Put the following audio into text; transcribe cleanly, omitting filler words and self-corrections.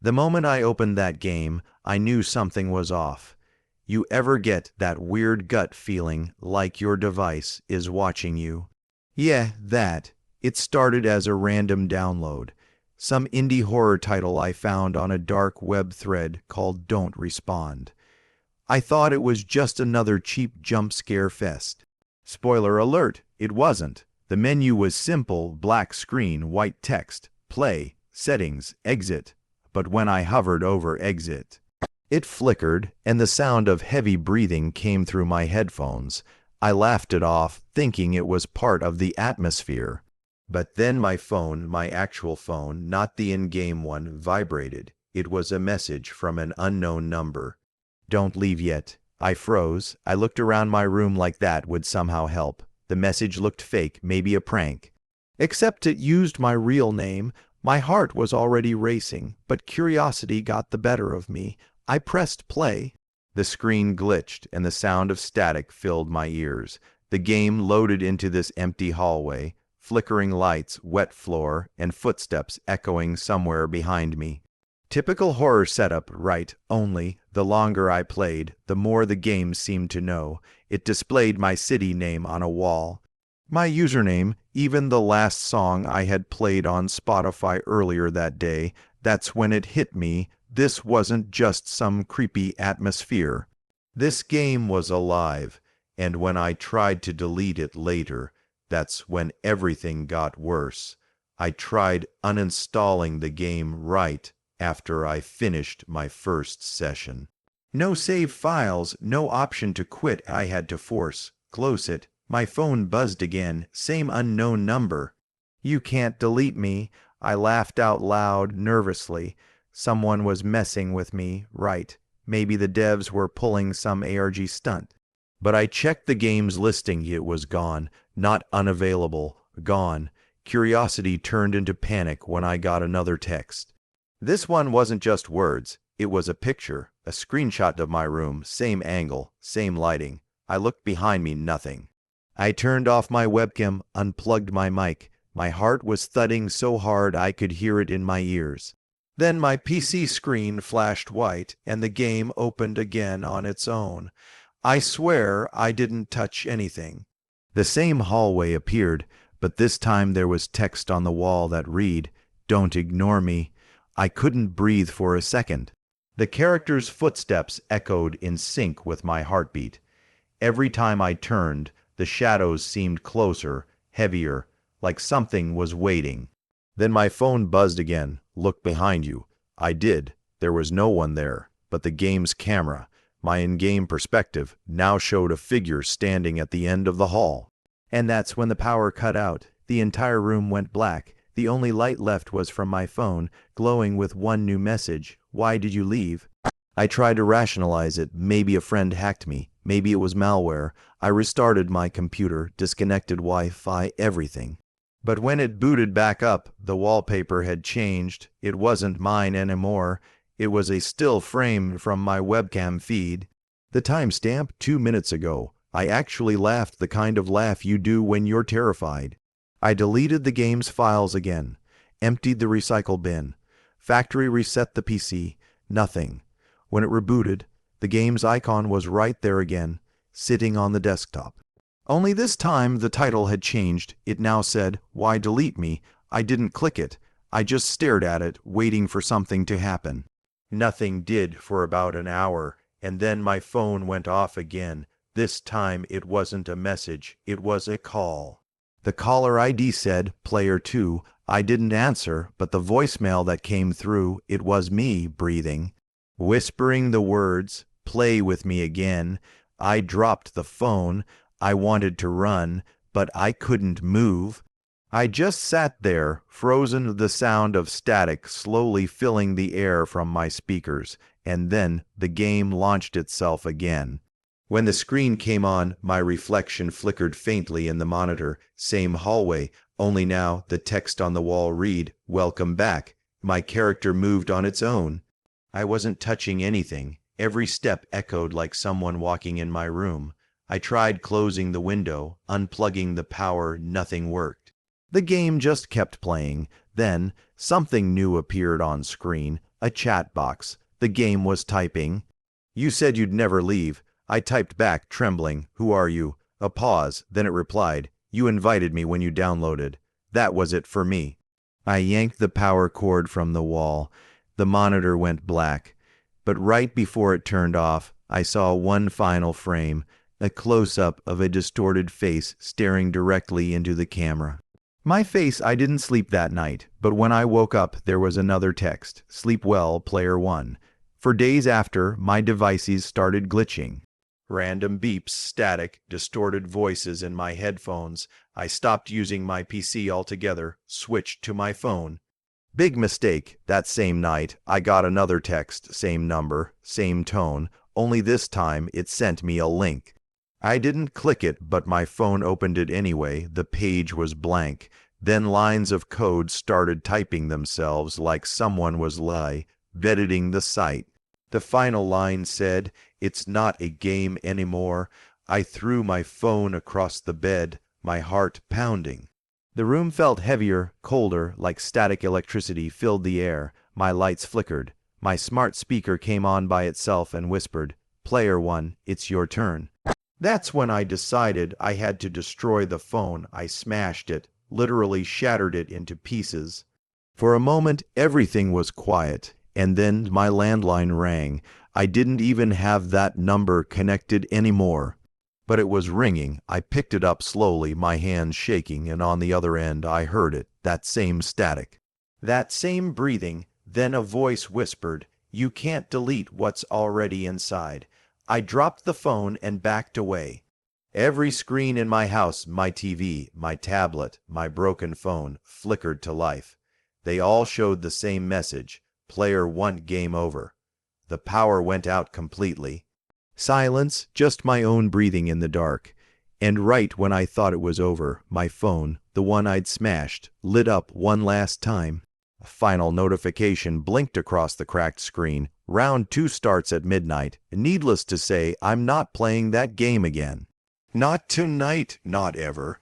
The moment I opened that game, I knew something was off. You ever get that weird gut feeling like your device is watching you? Yeah, that. It started as a random download. Some indie horror title I found on a dark web thread called Don't Respond. I thought it was just another cheap jump scare fest. Spoiler alert, it wasn't. The menu was simple, black screen, white text, play, settings, exit. But when I hovered over exit, it flickered and the sound of heavy breathing came through my headphones. I laughed it off, thinking it was part of the atmosphere. But then my phone, my actual phone, not the in-game one, vibrated. It was a message from an unknown number. Don't leave yet. I froze. I looked around my room like that would somehow help. The message looked fake, maybe a prank. Except it used my real name. My heart was already racing, but curiosity got the better of me. I pressed play. The screen glitched and the sound of static filled my ears. The game loaded into this empty hallway, flickering lights, wet floor, and footsteps echoing somewhere behind me. Typical horror setup, right, only, the longer I played, the more the game seemed to know. It displayed my city name on a wall. My username, even the last song I had played on Spotify earlier that day. That's when it hit me. This wasn't just some creepy atmosphere. This game was alive, and when I tried to delete it later, that's when everything got worse. I tried uninstalling the game right after I finished my first session. No save files, no option to quit. I had to force close it. My phone buzzed again, same unknown number. You can't delete me. I laughed out loud, nervously. Someone was messing with me, right. Maybe the devs were pulling some ARG stunt. But I checked the game's listing. It was gone, not unavailable, gone. Curiosity turned into panic when I got another text. This one wasn't just words. It was a picture, a screenshot of my room, same angle, same lighting. I looked behind me, nothing. I turned off my webcam, unplugged my mic. My heart was thudding so hard I could hear it in my ears. Then my PC screen flashed white and the game opened again on its own. I swear I didn't touch anything. The same hallway appeared, but this time there was text on the wall that read, "Don't ignore me." I couldn't breathe for a second. The character's footsteps echoed in sync with my heartbeat. Every time I turned, the shadows seemed closer, heavier, like something was waiting. Then my phone buzzed again. Look behind you. I did. There was no one there, but the game's camera, my in-game perspective, now showed a figure standing at the end of the hall. And that's when the power cut out. The entire room went black. The only light left was from my phone, glowing with one new message. Why did you leave? I tried to rationalize it. Maybe a friend hacked me. Maybe it was malware. I restarted my computer, disconnected Wi-Fi, everything. But when it booted back up, the wallpaper had changed. It wasn't mine anymore. It was a still frame from my webcam feed. The timestamp, 2 minutes ago. I actually laughed, the kind of laugh you do when you're terrified. I deleted the game's files again, emptied the recycle bin, factory reset the PC, nothing. When it rebooted, the game's icon was right there again, sitting on the desktop. Only this time the title had changed. It now said, "Why delete me?" I didn't click it. I just stared at it, waiting for something to happen. Nothing did for about an hour, and then my phone went off again. This time it wasn't a message, it was a call. The caller ID said, "Player 2. I didn't answer, but the voicemail that came through, it was me breathing, whispering the words, "Play with me again." I dropped the phone. I wanted to run, but I couldn't move. I just sat there, frozen to the sound of static slowly filling the air from my speakers, and then the game launched itself again. When the screen came on, my reflection flickered faintly in the monitor. Same hallway, only now the text on the wall read, "Welcome back." My character moved on its own. I wasn't touching anything. Every step echoed like someone walking in my room. I tried closing the window, unplugging the power, nothing worked. The game just kept playing. Then, something new appeared on screen. A chat box. The game was typing. You said you'd never leave. I typed back, trembling. Who are you? A pause, then it replied. You invited me when you downloaded. That was it for me. I yanked the power cord from the wall. The monitor went black. But right before it turned off, I saw one final frame, a close-up of a distorted face staring directly into the camera. My face, I didn't sleep that night, but when I woke up, there was another text. Sleep well, player 1. For days after, my devices started glitching. Random beeps, static, distorted voices in my headphones. I stopped using my PC altogether, switched to my phone. Big mistake. That same night, I got another text, same number, same tone, only this time it sent me a link. I didn't click it, but my phone opened it anyway. The page was blank. Then lines of code started typing themselves like someone was editing the site. The final line said, "It's not a game anymore." I threw my phone across the bed, my heart pounding. The room felt heavier, colder, like static electricity filled the air. My lights flickered. My smart speaker came on by itself and whispered, "Player 1, it's your turn." That's when I decided I had to destroy the phone. I smashed it, literally shattered it into pieces. For a moment, everything was quiet, and then my landline rang. I didn't even have that number connected anymore. But it was ringing. I picked it up slowly, my hands shaking, and on the other end I heard it, that same static. That same breathing. Then a voice whispered, "You can't delete what's already inside." I dropped the phone and backed away. Every screen in my house, my TV, my tablet, my broken phone, flickered to life. They all showed the same message, "Player 1 game over." The power went out completely. Silence, just my own breathing in the dark. And right when I thought it was over, my phone, the one I'd smashed, lit up one last time. A final notification blinked across the cracked screen. Round 2 starts at midnight. Needless to say, I'm not playing that game again. Not tonight, not ever.